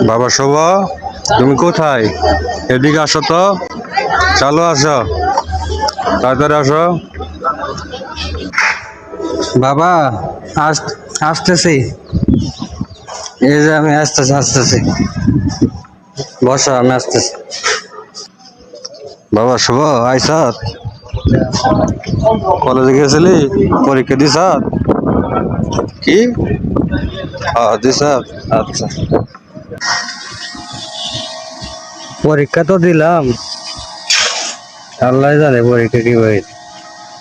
বাবা শোভা, তুমি কোথায়? এদিকে আসো তো, চালো আসো, তাড়াতাড়ি আসো। বাবা আসতেছি, এই যে আমি আসতেছি, বসো, আমি আসতেছি। বাবা শোভা, আইস, কলেজে গেছিলি? পরীক্ষা দিস? কি? দিস? আচ্ছা। পরীক্ষা তো দিলাম, আল্লাহ জানে পরীক্ষা কি হয়েছে।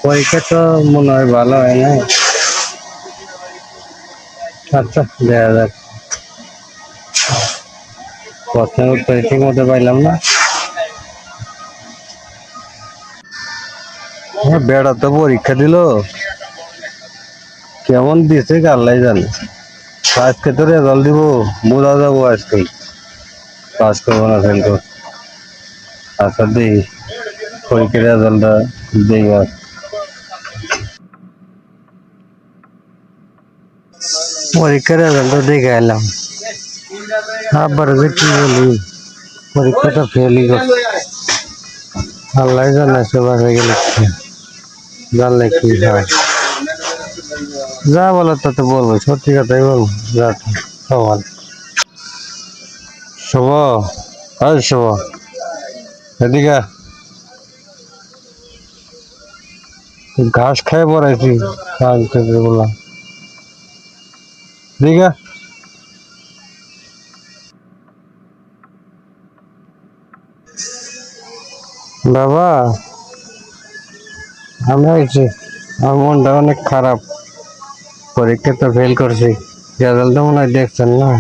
পরীক্ষা তো মনে হয় ভালো হয় না। আচ্ছা, দেখা যাক। প্রশ্নের উত্তর ঠিক মতো পাইলাম না। বেড়া তো পরীক্ষা দিল, কেমন দিছে আল্লাহ জানে। আজকে তো রেজাল্ট দিব, বোঝা যাবো আজকে পাস করবো না ফেল করবো। আচ্ছা দেখি পরীক্ষার রেজাল্টটা দেখি। পরীক্ষার রেজাল্ট দেখে এলাম, আবার যে কি বলি, পরীক্ষাটা ফেলই করছে। আল্লাহ জানে সে বাসে গেলে জানলে কি হয়। যা বলার তা তো বলবো, সত্যি কথাই বলবো। যা সবার শুভ, শুভ, এদিকে ঘাস খাই পড়াইছি বললাম, এদিকে। বাবা, আমি আইছি, আমার মনটা অনেক খারাপ। পরীক্ষা তো ফেল করছি, রেজাল্ট মনে হয় দেখছেন না।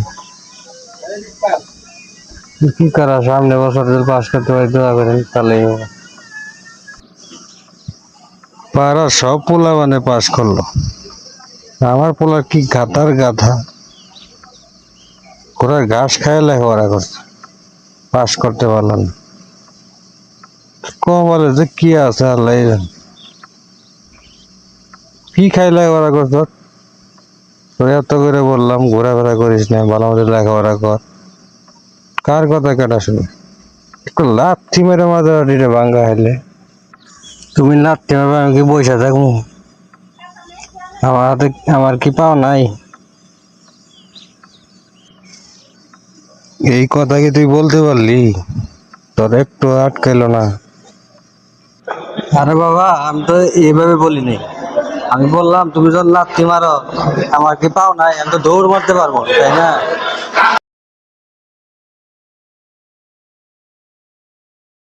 কি করা, সামনে বছর যদি পাস করতে পারি দোয়া করেন, তাহলেই হবে। পাড়া সব পোলা মানে পাস করলো, আমার পোলা কি গাধার গাধা, ওরা ঘাস খায় লেখাপড়া করছে, পাস করতে পারলো না। বলে যে কি আছে আল্লাহ জানে। কি খাই লেখাপড়া করছ? তোর এত করে বললাম ঘোরাফেরা করিস না, ভালো মতো লেখাপড়া কর, কার কথা কেটা শুনে? একটু লাথি মেরে মাঝে ভাঙ্গা হাইলে। তুমি লাথতে পারবে, আমি কি বসে থাকবো? আমার হাতে আমার কি পাও নাই? এই কথা কি তুই বলতে পারলি? তোর একটু আটকাইলো না? আরে বাবা, আমি তো এইভাবে বলিনি। আমি বললাম তুমি যখন লাথি মারো, আমার কি পাও নাই? আমি তো দৌড় মারতে পারবো, তাই না?